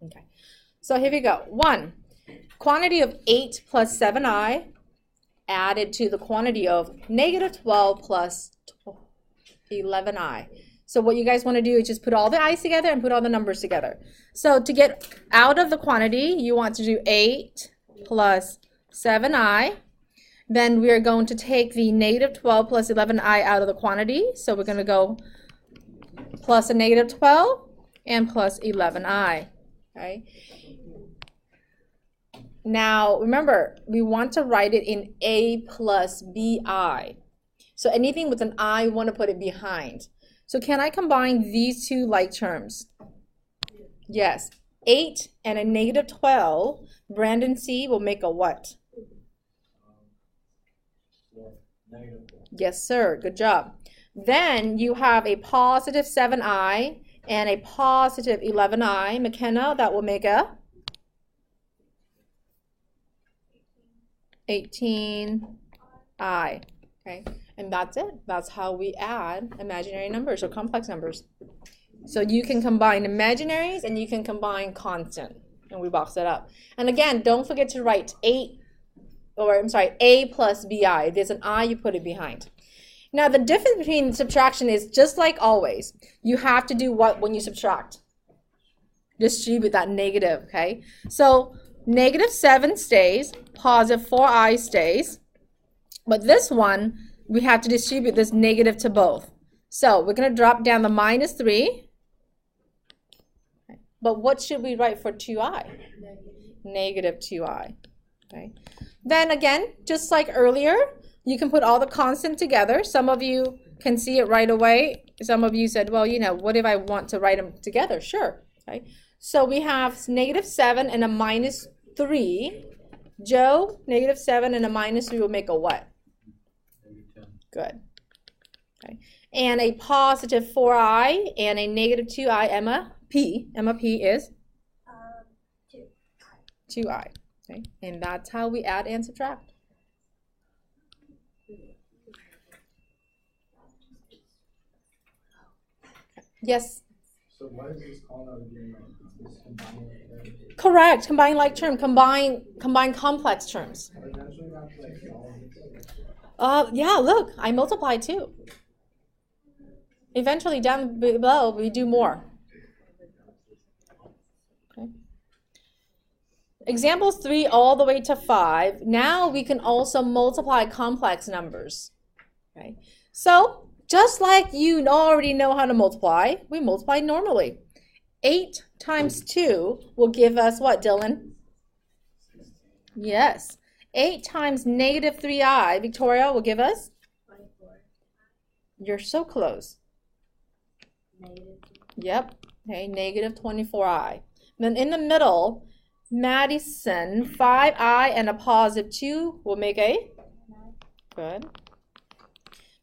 Okay, so here we go. 1, quantity of 8 plus 7i added to the quantity of negative 12 plus 11i. So what you guys want to do is just put all the i's together and put all the numbers together. So to get out of the quantity, you want to do 8 plus 7i. Then we are going to take the negative 12 plus 11i out of the quantity. So we're going to go plus a negative 12 and plus 11i. Okay. Now remember, we want to write it in a plus bi. So anything with an I, we want to put it behind. So can I combine these two like terms? Yes. 8 and a negative 12, Brandon C, will make a what? Yes, sir. Good job. Then you have a positive 7i and a positive 11i. McKenna, that will make a 18i. Okay, and that's it. That's how we add imaginary numbers or complex numbers. So you can combine imaginaries and you can combine constant, and we box it up. And again, don't forget to write a plus bi. If there's an I, you put it behind. Now the difference between subtraction is just like always. You have to do what when you subtract? Distribute that negative, okay? So negative 7 stays, positive 4i stays. But this one, we have to distribute this negative to both. So we're going to drop down the minus 3. But what should we write for 2i? Negative 2i. Okay. Then again, just like earlier, you can put all the constants together. Some of you can see it right away. Some of you said, well, you know, what if I want to write them together? Sure. Okay. So we have negative 7 and a minus 3. Joe, negative 7 and a minus 3 will make a what? Good. Okay. And a positive 4i and a negative 2i, Emma P. Emma P is? 2i. Okay. And that's how we add and subtract. Yes? So what is this called out again? Is this combining? Correct. Combine like term. Combine complex terms. Yeah, look, I multiply too. Eventually down below we do more. Okay. Examples 3 all the way to 5. Now we can also multiply complex numbers. Okay. So just like you already know how to multiply, we multiply normally. 8 times 2 will give us what, Dylan? Yes. 8 times negative 3i, Victoria, will give us? 24. You're so close. Negative. Yep. Okay, negative 24i. Then in the middle, Madison, 5i and a positive 2 will make a? Good.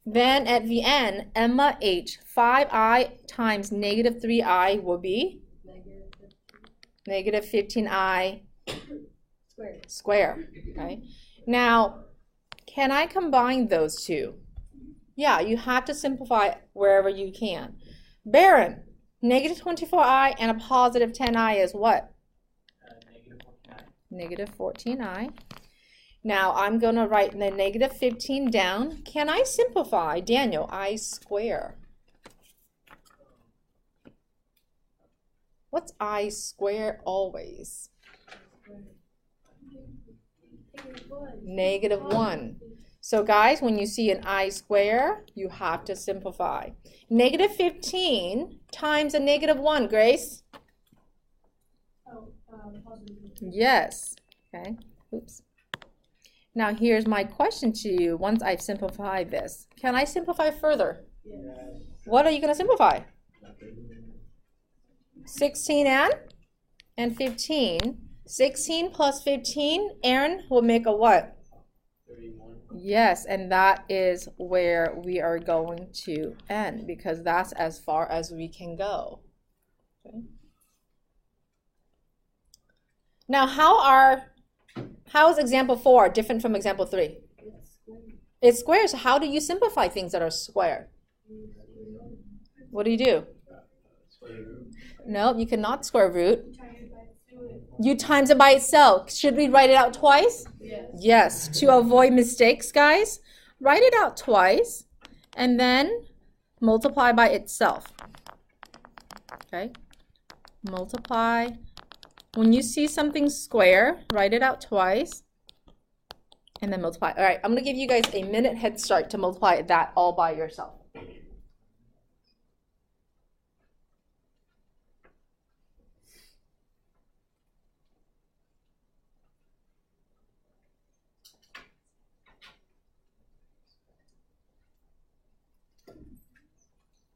Then at the end, Emma H, 5i times negative 3i will be? Negative 15i square. Okay. Now, can I combine those two? Yeah, you have to simplify wherever you can. Baron, negative 24i and a positive 10i is what? Negative 14i. Now, I'm going to write the negative 15 down. Can I simplify? Daniel, I square. What's I square always? Negative 1. So guys, when you see an I square, you have to simplify. Negative 15 times a negative 1, Grace? Yes. Okay. Oops. Now here's my question to you once I've simplified this. Can I simplify further? Yes. What are you going to simplify? 16 and 15. 16 plus 15, Aaron, will make a what? 31. Yes, and that is where we are going to end because that's as far as we can go. Okay. Now, how is example 4 different from example 3? It's square. So how do you simplify things that are square? What do you do? No, you cannot square root. You times it by itself. Should we write it out twice? Yes, to avoid mistakes, guys. Write it out twice and then multiply by itself. Okay? Multiply. When you see something square, write it out twice and then multiply. All right, I'm going to give you guys a minute head start to multiply that all by yourself.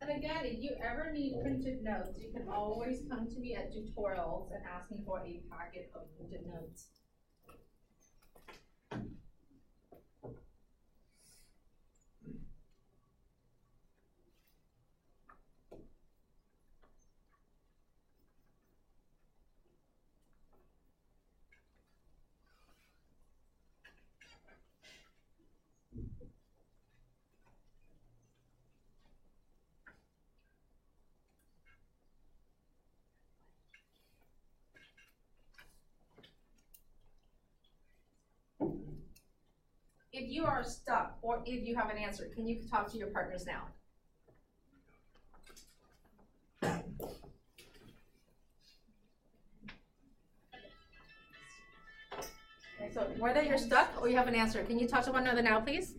And again, if you ever need printed notes, you can always come to me at tutorials and ask me for a packet of printed notes. If you are stuck or if you have an answer, can you talk to your partners now? Okay, so whether you're stuck or you have an answer, can you talk to one another now, please?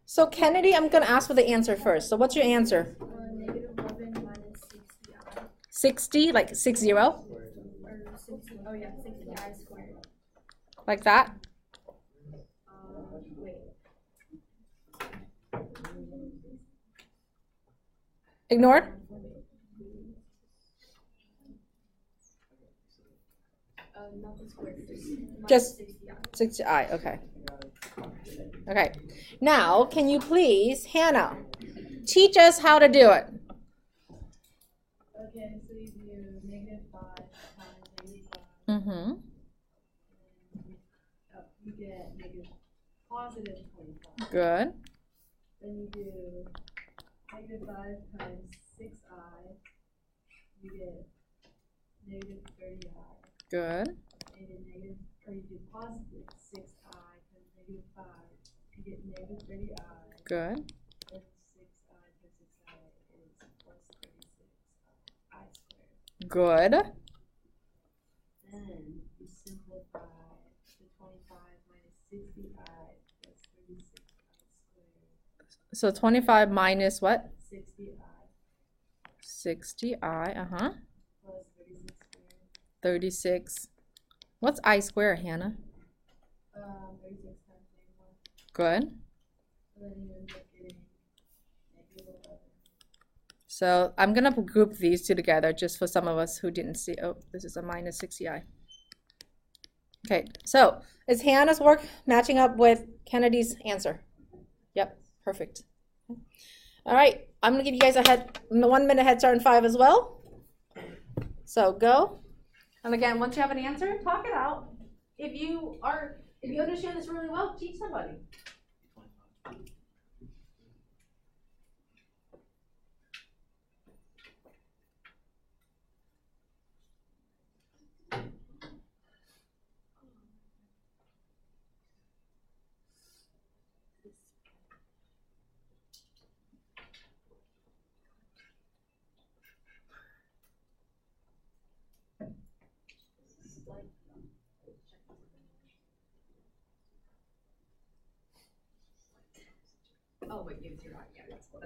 So Kennedy, I'm going to ask for the answer first. So what's your answer? Negative 11 minus 60i. 60, like 60? Or 60, oh yeah, 60i squared. Like that? Wait. Ignored? Not the squared, Just 60i. 60i, okay. Okay. Now, can you please, Hannah, teach us how to do it? Okay, so you do negative 5 times negative 5. Mm-hmm. You get negative positive 25. Good. Then you do negative 5 times 6i. You get negative 30i. Good. And then negative, or you do positive 6i times negative 5. You get negative 30i. Good. And 6i times 6i is plus 36i squared. Good. Then you simplify the 25 minus 60i plus 36i squared. So 25 minus what? 60i 60i, uh-huh. plus 36 squared. 36. What's I squared, Hannah? 36 times negative 1. Good. So then you end up getting negative 11. So I'm going to group these two together just for some of us who didn't see. Oh, this is a minus 60i. Okay, so is Hannah's work matching up with Kennedy's answer? Yep, perfect. All right, I'm going to give you guys a 1 minute head start in 5 as well. So go. And again, once you have an answer, talk it out. If you understand this really well, teach somebody. Oh, wait, you're right. Yeah, that's fine.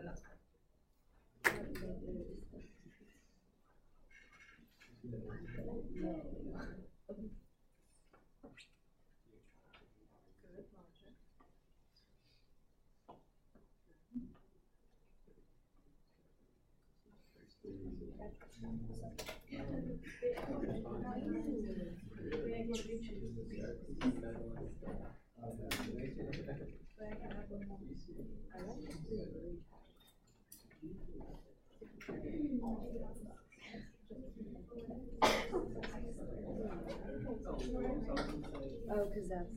Oh, because that's.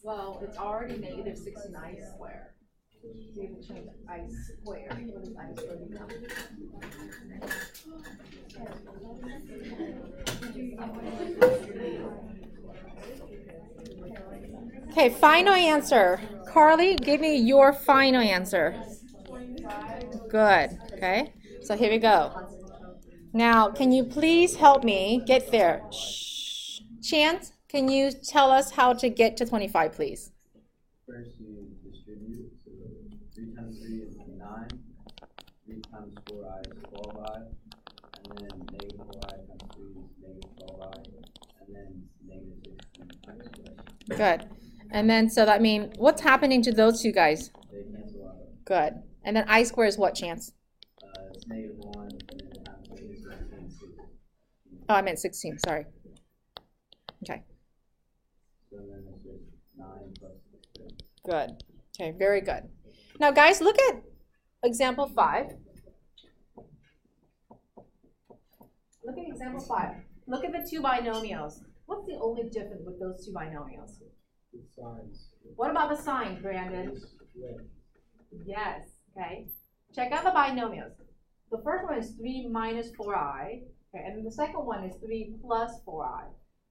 Well, it's already negative 69 squared. So you have to change I squared. What does I squared become? Okay, final answer. Carly, give me your final answer. Good. Okay, so here we go. Now, can you please help me get there? Shh. Chance, can you tell us how to get to 25, please? First, you distribute. So 3 times 3 is 9. 3 times 4i is 12i. And then negative 4i times 3 is negative 12i. And then negative 16i. Good. And then, so that means, what's happening to those two guys? They cancel out. Good. And then I squared is what, Chance? It's negative 1, and then times negative 16. Oh, I meant 16, sorry. Okay, So then it's just 9 plus 16. good. Okay, very good. Now, guys, look at example 5. Look at example 5. Look at the two binomials. What's the only difference with those two binomials? The signs. What about the signs, Brandon? Yes, okay. Check out the binomials. The first one is 3 minus 4i, okay, and the second one is 3 plus 4i.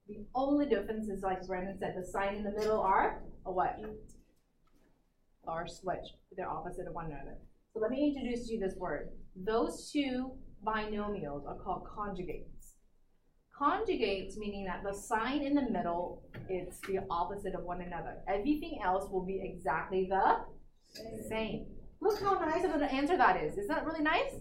The only difference is, like Brandon said, the sign in the middle are a what? Are switched. They're opposite of one another. So let me introduce to you this word. Those two binomials are called conjugates. Conjugates meaning that the sign in the middle is the opposite of one another. Everything else will be exactly the same. Look how nice of an answer that is. Isn't that really nice?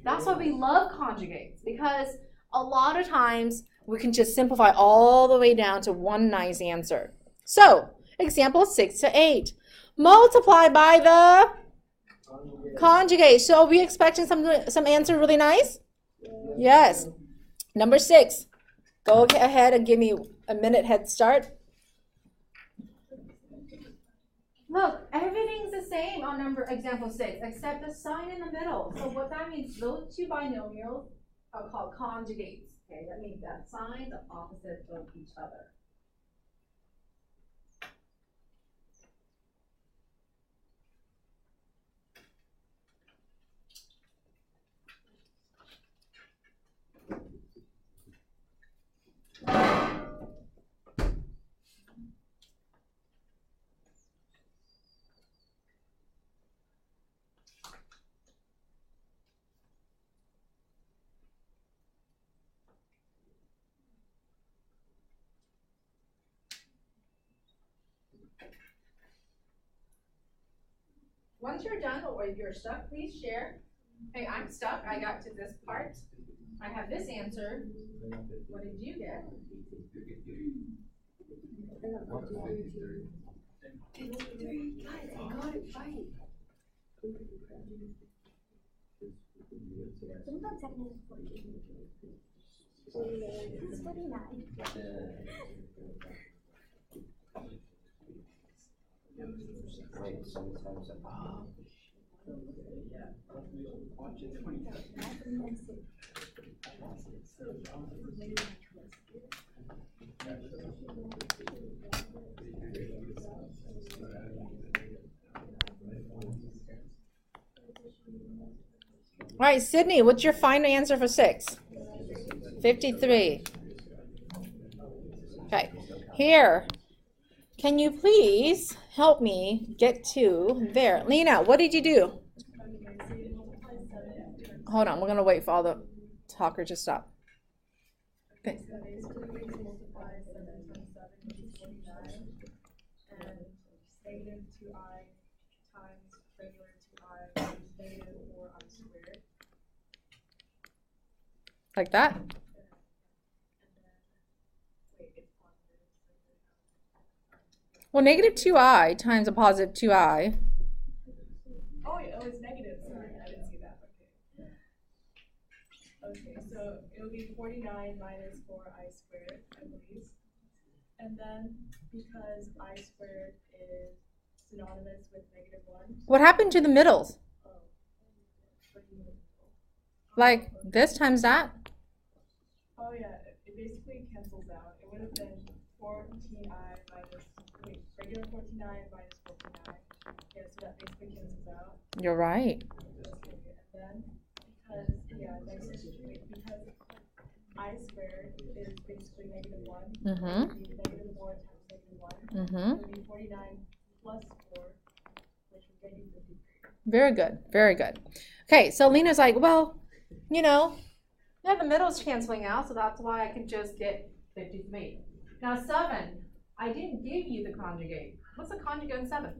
That's why we love conjugates, because a lot of times we can just simplify all the way down to one nice answer. So, example 6 to 8. Multiply by the conjugate. So, are we expecting some answer really nice? Yes. Number 6. Go ahead and give me a minute head start. Look, everything's the same on example 6, except the sign in the middle. So what that means, those two binomials are called conjugates. Okay, that means that signs are opposite of each other. Once you're done or if you're stuck, please share. Hey, I'm stuck. I got to this part. I have this answer. What did you get? All right, Sydney, what's your final answer for 6? 53. Okay, here. Can you please help me get to there? Lena, what did you do? Hold on, we're going to wait for all the talkers to stop. Okay. Like that? Well, negative 2i times a positive 2i. Oh, it was negative. Sorry, I didn't see it would be 49 minus 4i squared, I believe. And then because I squared is synonymous with -1. What happened to the middles? Oh, what do you mean? Like this times that? Oh yeah, it basically cancels out. It would have been 14i minus, wait, regular 49 minus 49. Yeah, so that basically cancels out. You're right. Okay, and then because, yeah, because I squared is basically -1. Mm-hmm. It would be -4 times -1. Mm-hmm. It would be 49 plus 4, which would get you 53. Very good. Very good. Okay, so Lena's like, well, you know, yeah, the middle's canceling out, so that's why I can just get 53. Now 7, I didn't give you the conjugate. What's the conjugate in 7?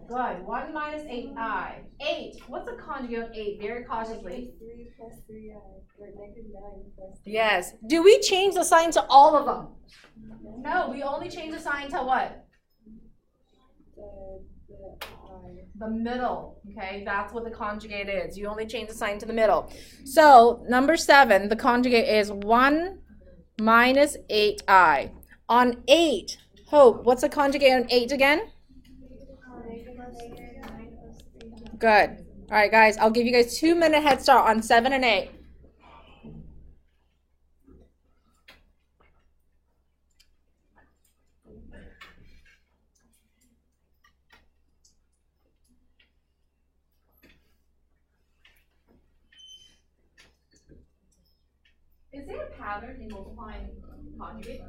Good. 1 minus 8i. 8. What's the conjugate of 8? Very cautiously. 3 plus 3i, or -9 plus 3i. Yes. Do we change the sign to all of them? No, we only change the sign to what? The middle. Okay, that's what the conjugate is. You only change the sign to the middle. So, number 7, the conjugate is 1 minus 8i. On 8, Hope, what's the conjugate on 8 again? Good. All right, guys, I'll give you guys 2-minute head start on 7 and 8. Is there a pattern in multiplying conjugates?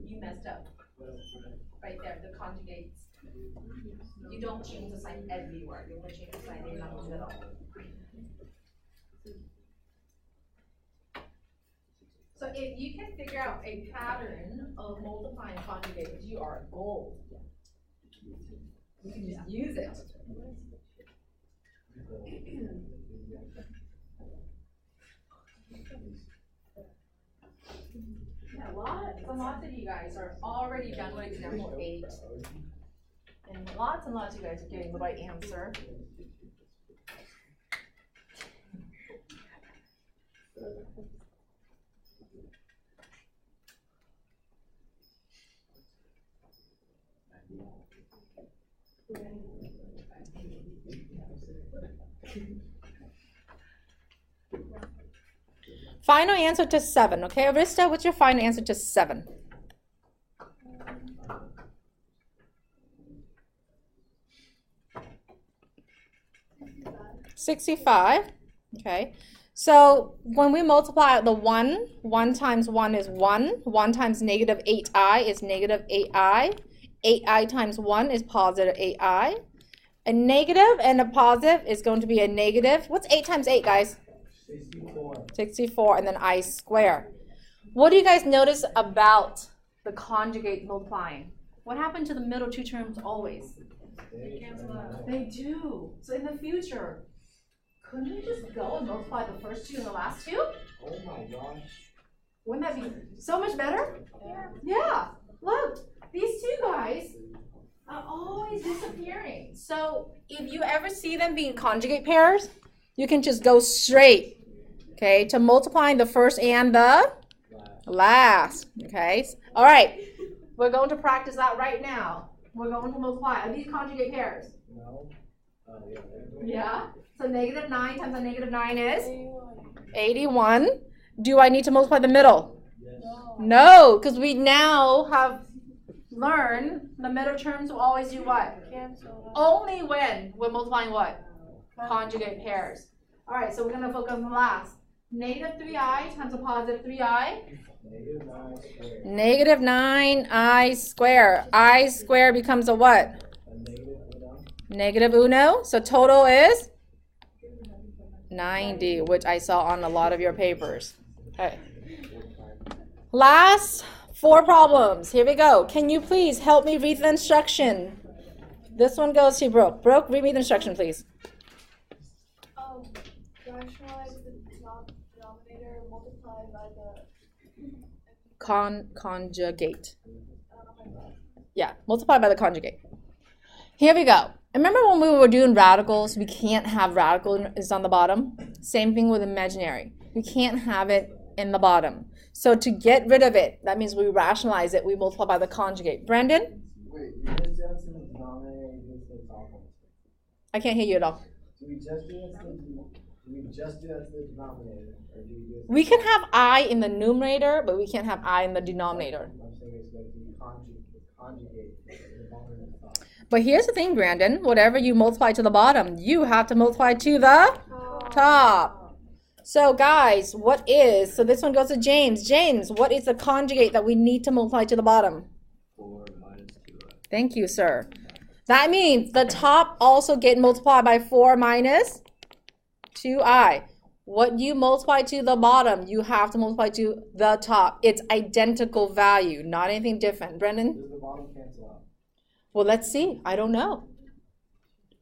You messed up. Right there, the conjugates. You don't change the sign everywhere. You only change the sign in the middle. So if you can figure out a pattern of multiplying conjugates, you are gold. You can just use it. Yeah, lots of you guys are already done with example 8. And lots of you guys are getting the right answer. Final answer to 7, okay? Arista, what's your final answer to 7? 65, okay? So when we multiply the 1 times 1 is 1. 1 times negative 8i is negative 8i. 8i times 1 is positive 8i. A negative and a positive is going to be a negative. What's 8 times 8, guys? 64. 64, and then I square. What do you guys notice about the conjugate multiplying? What happened to the middle two terms always? They cancel out. They do. So in the future, couldn't you just go and multiply the first two and the last two? Oh my gosh. Wouldn't that be so much better? Yeah. Look, these two guys are always disappearing. So if you ever see them being conjugate pairs, you can just go straight, okay, to multiplying the first and the last, okay? All right, we're going to practice that right now. We're going to multiply. Are these conjugate pairs? No. Yeah. Yeah. So negative 9 times a negative 9 is? 81. Do I need to multiply the middle? Yes. No, because we now have learned the middle terms will always do what? Cancel. Only when we're multiplying what? Conjugate pairs. All right, so we're going to focus on the last. Negative 3i times a positive 3i. Negative 9 squared. Negative 9i squared. I squared becomes a what? A negative 1. Negative uno. So total is 90, which I saw on a lot of your papers. Okay. Last 4 problems. Here we go. Can you please help me read the instruction? This one goes to Brooke. Brooke, read me the instruction, please. Rationalize the denominator multiplied by the Conjugate. Yeah, multiply by the conjugate. Here we go. Remember when we were doing radicals, we can't have radicals on the bottom? Same thing with imaginary. We can't have it in the bottom. So to get rid of it, that means we rationalize it, we multiply by the conjugate. Brandon? Wait, you just do that to the denominator and you just do the top? I can't hear you at all. Do we just do that to the denominator? Or do we do We can have I in the numerator, but we can't have I in the denominator. I'm saying it's going to be conjugate the denominator and the top. But here's the thing, Brandon. Whatever you multiply to the bottom, you have to multiply to the top. So guys, so this one goes to James. James, what is the conjugate that we need to multiply to the bottom? 4 minus 2i. Thank you, sir. That means the top also get multiplied by 4 minus 2i. What you multiply to the bottom, you have to multiply to the top. It's identical value, not anything different. Brendan? Does the bottom cancel out? Well, let's see. I don't know.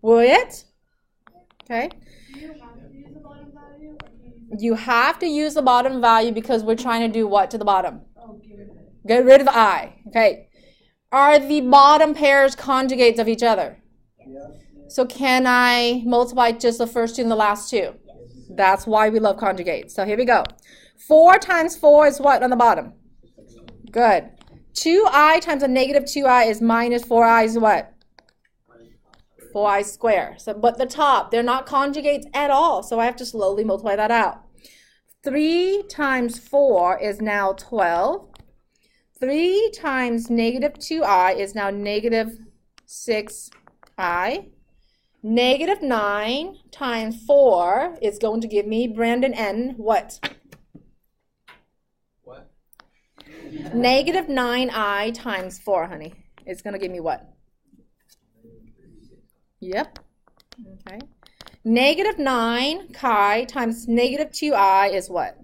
Will it? Okay. Do you have to use the bottom value, or do you You have to use the bottom value because we're trying to do what to the bottom? get rid of it? Get rid of the I. Okay. Are the bottom pairs conjugates of each other? Yes. So can I multiply just the first two and the last two? That's why we love conjugates. So here we go. 4 times 4 is what on the bottom? Good. 2i times a negative 2i is minus 4i is what? 4i squared. So, but the top, they're not conjugates at all. So I have to slowly multiply that out. 3 times 4 is now 12. 3 times negative 2i is now negative 6i. Negative 9 times 4 is going to give me, Brandon N, what? What? Negative 9i times 4, honey. It's going to give me what? Yep. Okay. Negative 9 chi times negative 2i is what?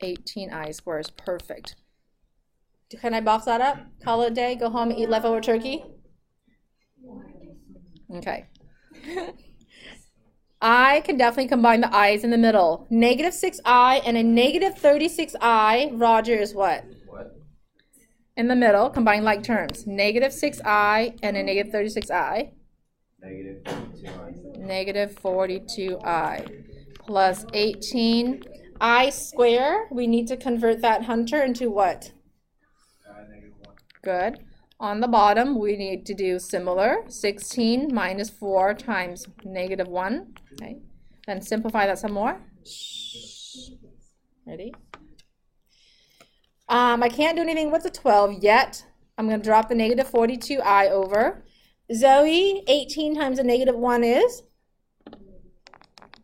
18i squared is perfect. Can I box that up? Call it a day? Go home and eat leftover turkey? Okay. I can definitely combine the i's in the middle. Negative 6i and a negative 36i, Roger, is what? What? In the middle, combine like terms. Negative 6i and a negative 36i. Negative 2i. Negative 42i plus 18i squared. We need to convert that, Hunter, into what? Negative 1. Good. On the bottom, we need to do similar. 16 minus 4 times negative 1. Okay. Then simplify that some more. Ready? I can't do anything with the 12 yet. I'm going to drop the negative 42i over. Zoe, 18 times a negative 1 is?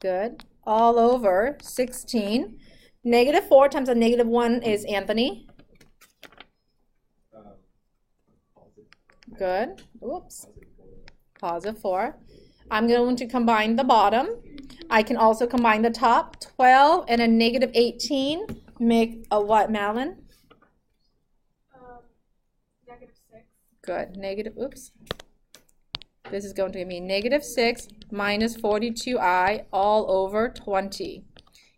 Good. All over 16. Negative 4 times a negative 1 is Anthony. Good. Oops. Positive 4. I'm going to combine the bottom. I can also combine the top. 12 and a negative 18 make a what, Malin? Negative 6. Good. Negative, oops. This is going to give me negative 6 minus 42i all over 20.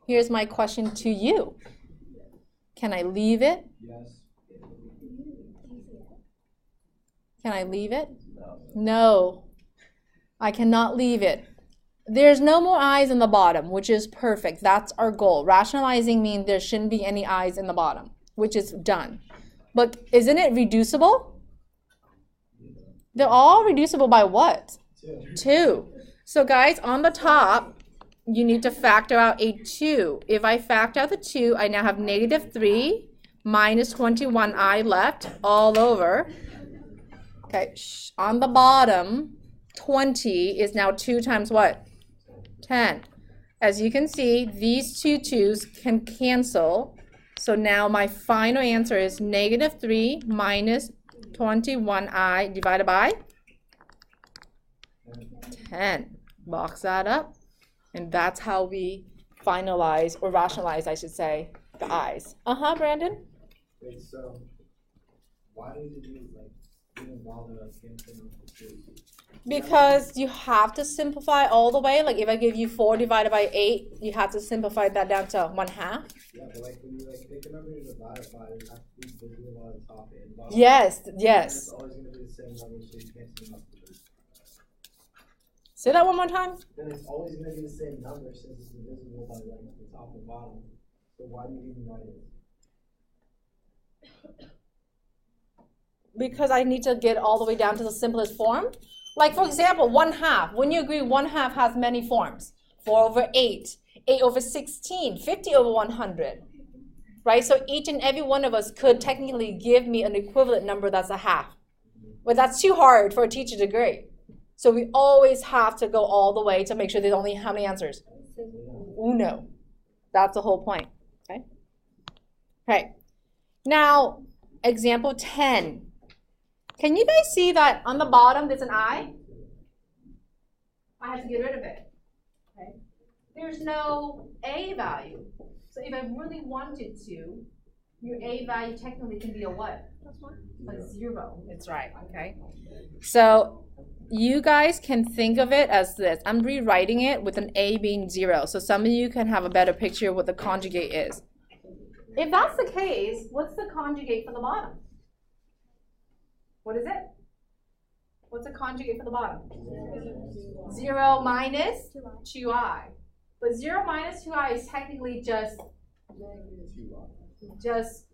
Here's my question to you. Can I leave it? Yes. Can I leave it? No. No, I cannot leave it. There's no more i's in the bottom, which is perfect. That's our goal. Rationalizing means there shouldn't be any i's in the bottom, which is done. But isn't it reducible? They're all reducible by what? 2. So guys, on the top, you need to factor out a 2. If I factor out the 2, I now have negative 3 minus 21i left all over. Okay, on the bottom, 20 is now 2 times what? 10. As you can see, these two 2's can cancel. So now my final answer is negative 3 minus 21i divided by 10. Box that up. And that's how we finalize, or rationalize, I should say, the i's. Brandon? Wait, so why did you do like didn't bother us canceling off the 2. Because you have to simplify all the way. Like if I give you 4 divided by 8, you have to simplify that down to 1/2. Yeah, but like when you like pick a number to divide by, it has to be visible on the top and bottom. Yes, And yes. it's always going to be the same number, so you can't see off the 2. Say that one more time. Then it's always going to be the same number since it's divisible by like the top and bottom. So why do you even write it? Because I need to get all the way down to the simplest form. Like for example, 1/2. When you agree 1/2 has many forms. 4 over 8, 8 over 16, 50 over 100. Right? So each and every one of us could technically give me an equivalent number that's a half. But that's too hard for a teacher to grade. So we always have to go all the way to make sure there's only how many answers? Uno. That's the whole point. Okay? Okay. Now, example 10. Can you guys see that on the bottom there's an I? I have to get rid of it. Okay. There's no A value. So if I really wanted to, your A value technically can be a what? A 0. That's right. Okay. So you guys can think of it as this. I'm rewriting it with an A being 0. So some of you can have a better picture of what the conjugate is. If that's the case, what's the conjugate for the bottom? What is it? What's the conjugate for the bottom? 0 minus 2i. But 0 minus 2i is technically just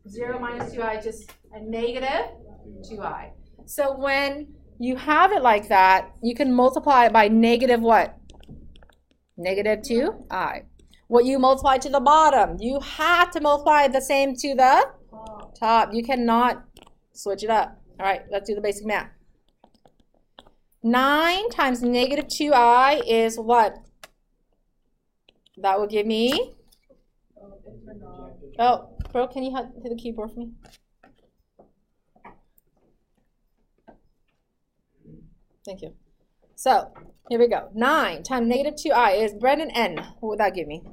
0 minus 2i, just a negative 2i. So when you have it like that, you can multiply it by negative what? Negative 2i. What you multiply to the bottom, you have to multiply the same to the top. You cannot switch it up. All right, let's do the basic math. 9 times negative 2i is what? That will give me... Oh, bro, can you hit the keyboard for me? Thank you. So, here we go. 9 times negative 2i is Brendan N. What would that give me?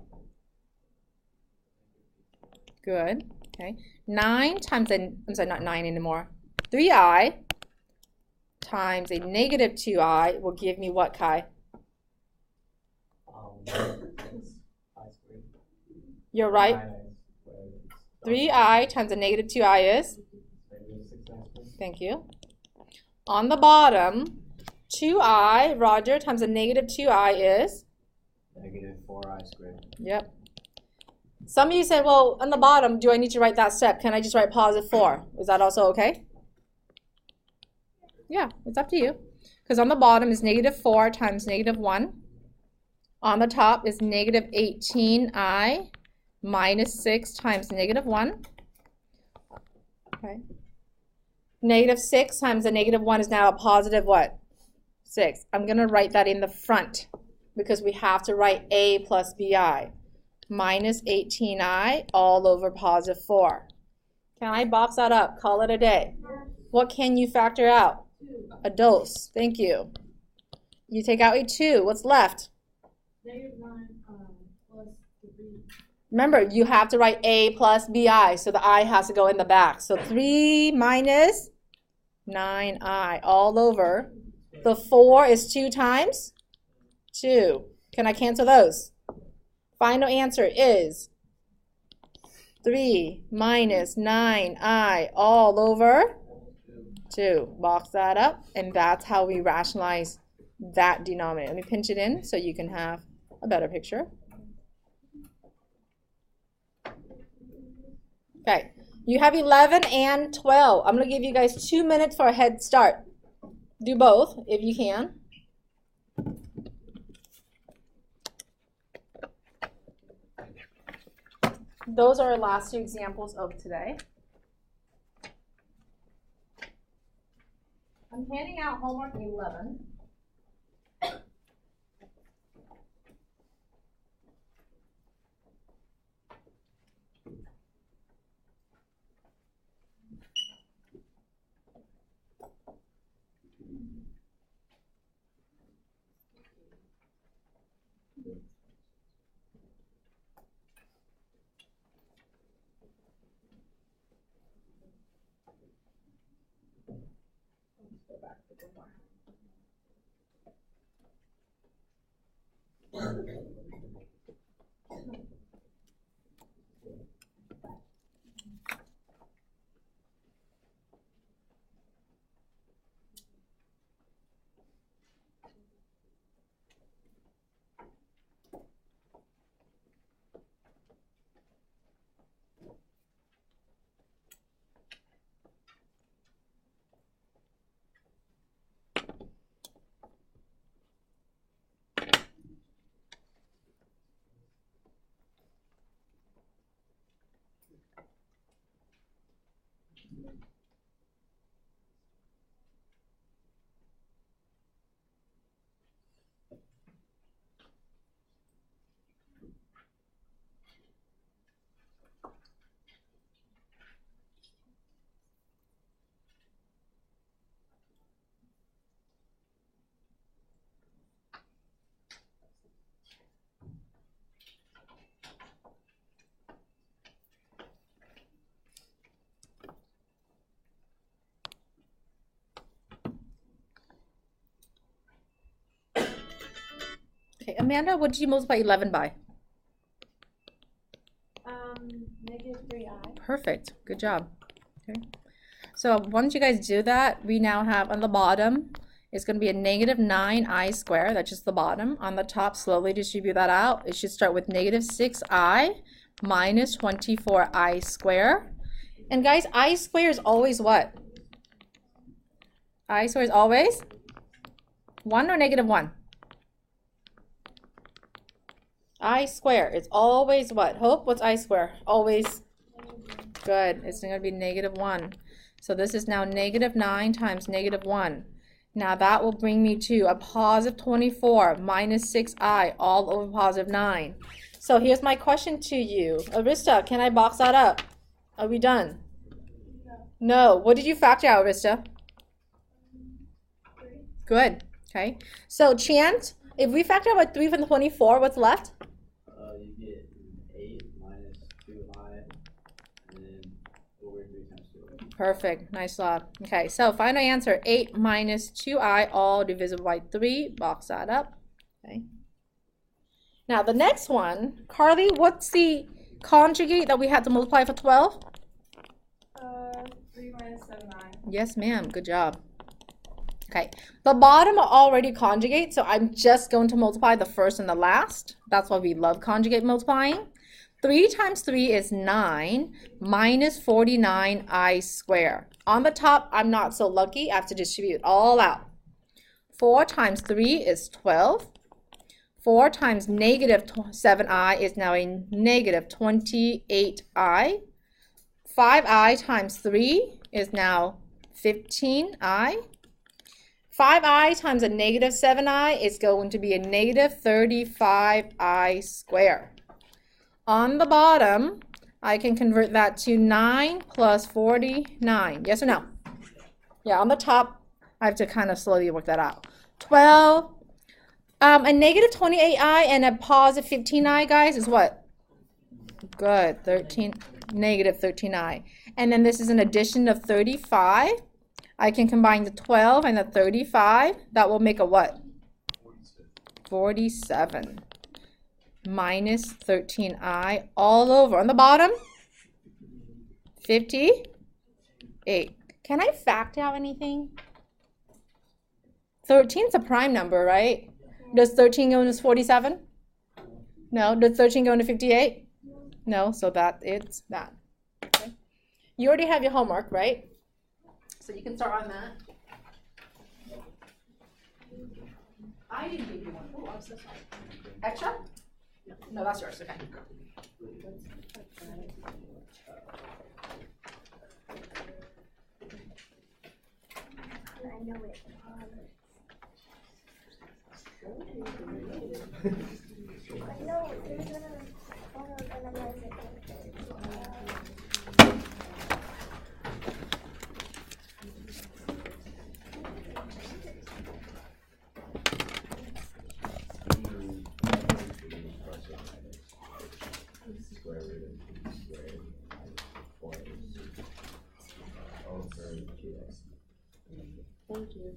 Good. Okay. 9 times I'm sorry, not 9 anymore. 3i times a negative 2i will give me what, Kai? You're right. 3i times a negative 2i is? Thank you. On the bottom, 2i, Roger, times a negative 2i is? Negative 4i squared. Yep. Some of you said, well, on the bottom, do I need to write that step? Can I just write positive 4? Is that also okay? Yeah, it's up to you. Because on the bottom is negative 4 times negative 1. On the top is negative 18i minus 6 times negative 1. Okay. Negative 6 times a negative 1 is now a positive what? 6. I'm going to write that in the front because we have to write a plus bi. Minus 18i all over positive 4. Can I box that up? Call it a day. What can you factor out? A dose. Thank you. You take out a 2. What's left? Negative 9 plus 3. Remember, you have to write a plus bi, so the I has to go in the back. So 3 minus 9i all over. The 4 is 2 times 2. Can I cancel those? Final answer is 3 minus 9i all over 2. Box that up, and that's how we rationalize that denominator. Let me pinch it in so you can have a better picture. Okay, you have 11 and 12. I'm going to give you guys 2 minutes for a head start. Do both if you can. Those are our last 2 examples of today. I'm handing out homework 11. go back a bit more. Okay, Amanda, what did you multiply 11 by? Negative 3i. Perfect. Good job. Okay. So once you guys do that, we now have on the bottom, it's going to be a negative 9i squared. That's just the bottom. On the top, slowly distribute that out. It should start with negative 6i minus 24i squared. And guys, I squared is always what? I squared is always 1 or negative 1? I square, it's always what? Hope, what's I square? Always good. It's going to be negative 1. So this is now negative 9 times negative 1. Now that will bring me to a positive 24 minus 6i all over positive 9. So here's my question to you. Arista, can I box that up? Are we done? No. What did you factor out, Arista? 3. Good. Okay. So Chant, if we factor out 3 from the 24, what's left? You get 8 minus 2i, and then over 3 times 2i. Perfect. Nice job. Okay, so final answer, 8 minus 2i, all divisible by 3. Box that up. Okay. Now the next one, Carly, what's the conjugate that we had to multiply for 12? 3 minus 7i. Yes, ma'am. Good job. Okay, the bottom are already conjugate, so I'm just going to multiply the first and the last. That's why we love conjugate multiplying. 3 times 3 is 9 minus 49i squared. On the top, I'm not so lucky. I have to distribute it all out. 4 times 3 is 12. 4 times negative 7i is now a negative 28i. 5i times 3 is now 15i. 5i times a negative 7i is going to be a negative 35i squared. On the bottom, I can convert that to 9 plus 49. Yes or no? Yeah, on the top, I have to kind of slowly work that out. 12. A negative 28i and a positive 15i, guys, is what? Good. 13, negative 13i. And then this is an addition of 35. I can combine the 12 and the 35. That will make a what? 47 minus 13i all over. On the bottom, 58. Can I factor out anything? 13 is a prime number, right? Does 13 go into 47? No. Does 13 go into 58? No. So that it's that. Okay. You already have your homework, right? So you can start on that. I didn't give you one. Oh, I'm so sorry. Extra? No, that's yours. Okay. I know it. I know there's another analyze it. Square root of 2 squared minus 4 over 2x. Thank you.